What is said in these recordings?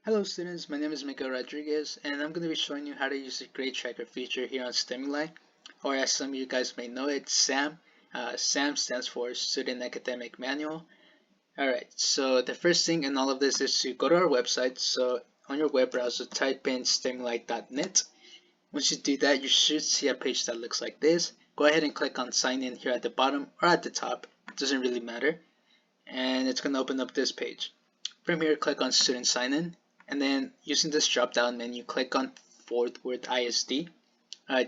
Hello students, my name is Miguel Rodriguez and I'm going to be showing you how to use the grade tracker feature here on STEMuli, or as some of you guys may know it, SAM. SAM stands for Student Academic Manual. Alright, so the first thing in all of this is to go to our website. So on your web browser, type in stemuli.net. Once you do that, you should see a page that looks like this. Go ahead and click on sign in here at the bottom or at the top, it doesn't really matter, and it's going to open up this page. From here, click on Student Sign In, and then using this drop-down menu, click on Fort Worth ISD.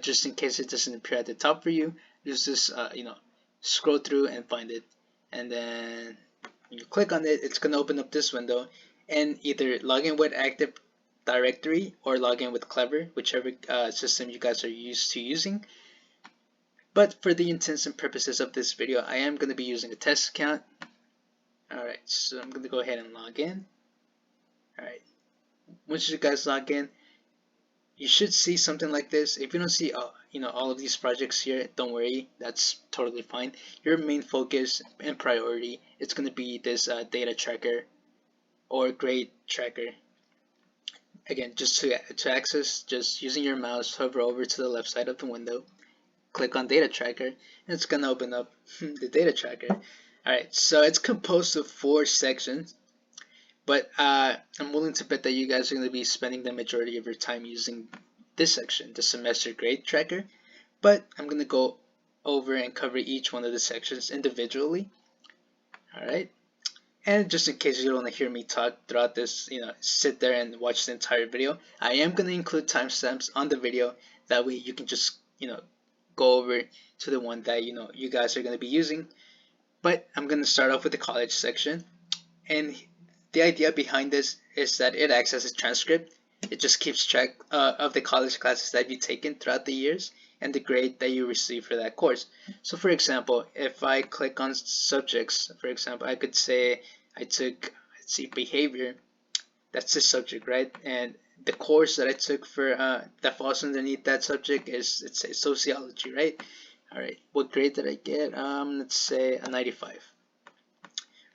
Just in case it doesn't appear at the top for you, just scroll through and find it, and then when you click on it, it's going to open up this window, and either log in with Active Directory or log in with Clever, whichever system you guys are used to using. But for the intents and purposes of this video, I am going to be using a test account. Alright, so I'm going to go ahead and log in. Alright, once you guys log in, you should see something like this. If you don't see all of these projects here, don't worry, that's totally fine. Your main focus and priority is going to be this data tracker or grade tracker. Again, just to access, just using your mouse, hover over to the left side of the window, click on data tracker, and it's going to open up the data tracker. Alright, so it's composed of 4 sections, but I'm willing to bet that you guys are going to be spending the majority of your time using this section, the semester grade tracker, but I'm going to go over and cover each one of the sections individually. Alright, and just in case you don't want to hear me talk throughout this, sit there and watch the entire video, I am going to include timestamps on the video, that way you can just, go over to the one that, you guys are going to be using. But I'm going to start off with the college section, and the idea behind this is that it acts as a transcript. It just keeps track of the college classes that you've taken throughout the years and the grade that you receive for that course. So for example, if I click on subjects, for example, I could say I took, let's see, behavior. That's the subject, right? And the course that I took for that falls underneath that subject is, let's say, sociology, right? All right, what grade did I get? Let's say a 95.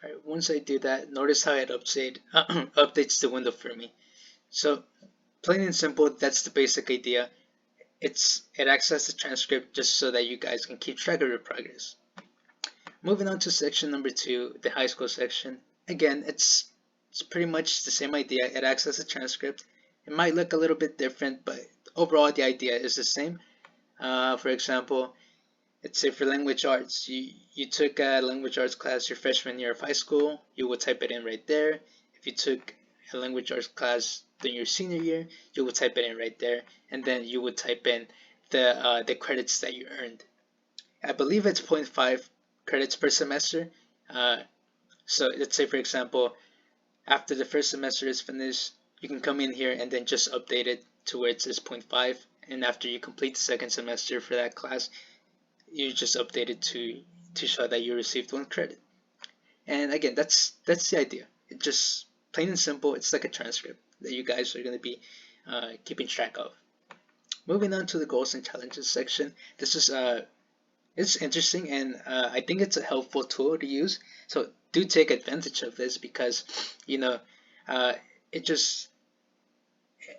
All right, once I do that, notice how it updates the window for me. So plain and simple, that's the basic idea. It acts as a transcript just so that you guys can keep track of your progress. Moving on to section number 2, the high school section. Again, it's pretty much the same idea. It acts as a transcript. It might look a little bit different, but overall the idea is the same. For example, let's say for language arts, you took a language arts class your freshman year of high school, you would type it in right there. If you took a language arts class during your senior year, you would type it in right there, and then you would type in the credits that you earned. I believe it's 0.5 credits per semester. So let's say, for example, after the first semester is finished, you can come in here and then just update it to where it says 0.5, and after you complete the second semester for that class, you just update it to show that you received 1 credit. And again, that's the idea. It just plain and simple. It's like a transcript that you guys are going to be keeping track of. Moving on to the goals and challenges section. This is it's interesting, and I think it's a helpful tool to use. So do take advantage of this, because it just,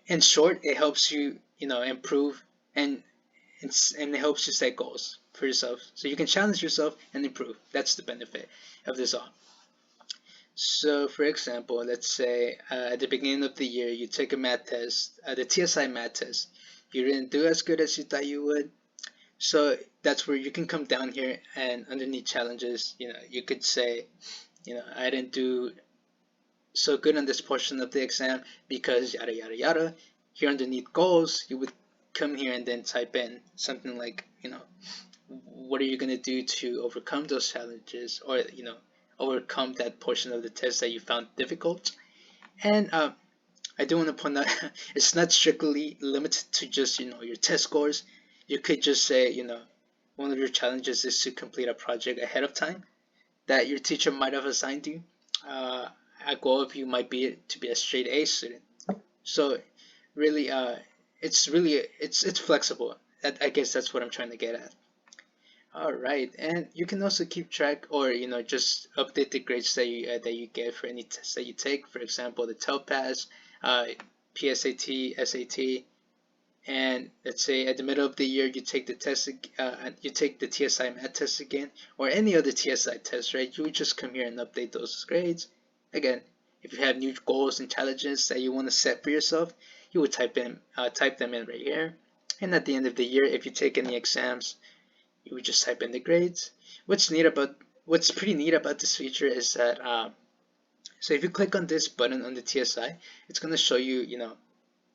in short, it helps you improve, and it helps you set goals for yourself, so you can challenge yourself and improve. That's the benefit of this all. So for example, let's say at the beginning of the year you take a math test, the TSI math test. You didn't do as good as you thought you would, so that's where you can come down here, and underneath challenges, you could say, I didn't do so good on this portion of the exam because yada yada yada. Here underneath goals, you would come here and then type in something like, what are you going to do to overcome those challenges, or overcome that portion of the test that you found difficult. And I do want to point out, it's not strictly limited to just your test scores. You could just say, one of your challenges is to complete a project ahead of time that your teacher might have assigned you. A goal of you might be to be a straight A student. So really, it's flexible. I guess that's what I'm trying to get at. All right, and you can also keep track, or just update the grades that you get for any tests that you take. For example, the TELPAS, uh, PSAT, SAT, and let's say at the middle of the year you take the test, you take the TSI math test again, or any other TSI test, right? You would just come here and update those grades. Again, if you have new goals and challenges that you want to set for yourself, you would type them in right here. And at the end of the year, if you take any exams, you would just type in the grades. What's pretty neat about this feature is that so if you click on this button on the TSI, it's gonna show you,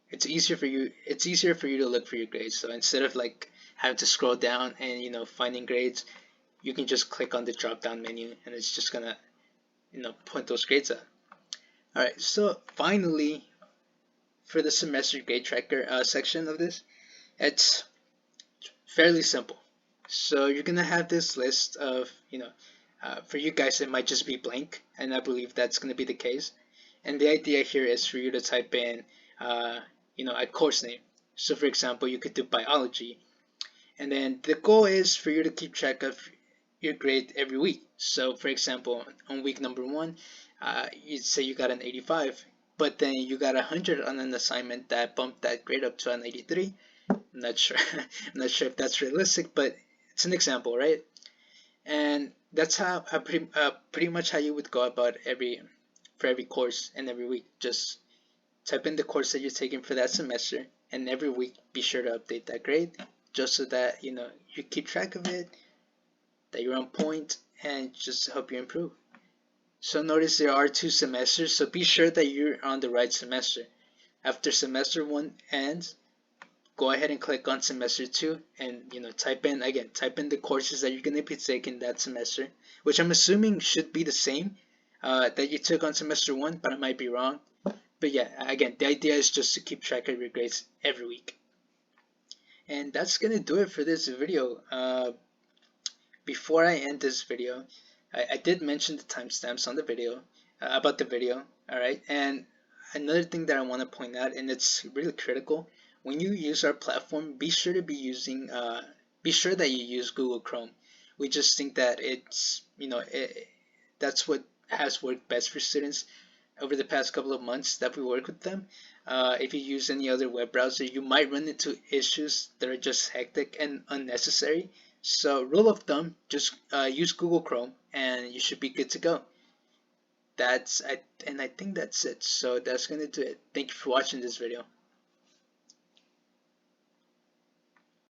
it's easier for you to look for your grades. So instead of like having to scroll down and finding grades, you can just click on the drop down menu and it's just gonna point those grades out. All right, so finally for the semester grade tracker section of this, it's fairly simple. So you're gonna have this list of, for you guys it might just be blank, and I believe that's gonna be the case. And the idea here is for you to type in, a course name. So for example, you could do biology, and then the goal is for you to keep track of your grade every week. So for example, on week number 1, you'd say you got an 85, but then you got 100 on an assignment that bumped that grade up to an 83. I'm not sure. I'm not sure if that's realistic, but it's an example, right? And that's how pretty much how you would go about for every course and every week. Just type in the course that you're taking for that semester, and every week be sure to update that grade, just so that you keep track of it, that you're on point, and just to help you improve. So notice there are 2 semesters, so be sure that you're on the right semester. After semester 1 ends, go ahead and click on semester 2 and type in the courses that you're going to be taking that semester, which I'm assuming should be the same that you took on semester 1, but I might be wrong. But yeah, again, the idea is just to keep track of your grades every week. And that's going to do it for this video. Before I end this video, I did mention the timestamps on the video, about the video, alright? And another thing that I want to point out, and it's really critical, when you use our platform, be sure that you use Google Chrome. We just think that that's what has worked best for students over the past couple of months that we work with them. If you use any other web browser, you might run into issues that are just hectic and unnecessary. So rule of thumb, just use Google Chrome and you should be good to go. And I think that's it. So that's gonna do it. Thank you for watching this video.